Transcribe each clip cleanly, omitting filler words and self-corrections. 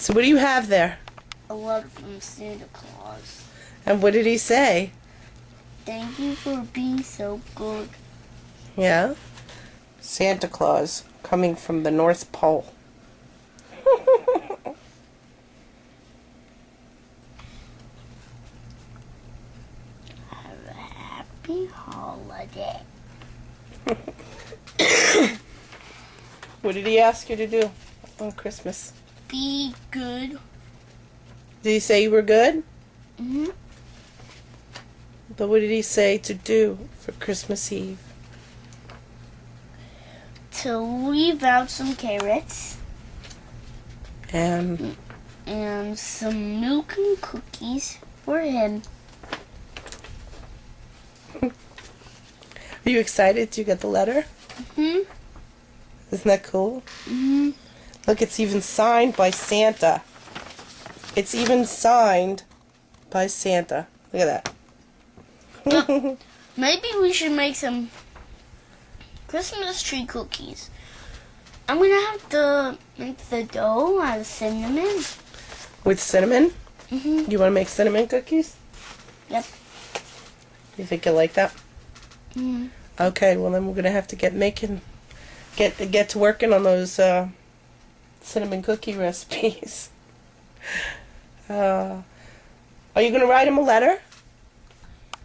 So what do you have there? A letter from Santa Claus. And what did he say? Thank you for being so good. Yeah? Santa Claus coming from the North Pole. Have a happy holiday. What did he ask you to do on Christmas? Be good. Did he say you were good? Mm-hmm. But what did he say to do for Christmas Eve? To leave out some carrots And some milk and cookies for him. are you excited you got the letter? Mm-hmm. Isn't that cool? Mm-hmm. Look, it's even signed by Santa. It's even signed by Santa. Look at that. Maybe we should make some Christmas tree cookies. I'm gonna have to make the dough out of cinnamon. With cinnamon? Mm-hmm. You want to make cinnamon cookies? Yep. You think you'll like that? Mm-hmm. Okay, well then we're gonna have to get to working on those cinnamon cookie recipes. Are you gonna write him a letter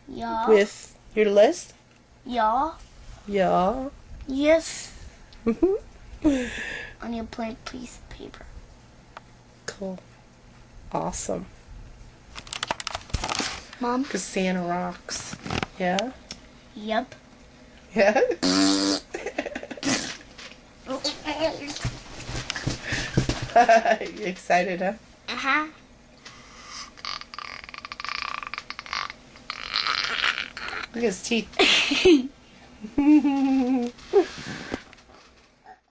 Yeah. with your list? Yeah. Yeah. Yes. Mhm. On your plain piece of paper. Cool. Awesome. Mom? Cause Santa rocks. Yeah. Yep. Yeah. You excited, huh? Uh-huh. Look at his teeth.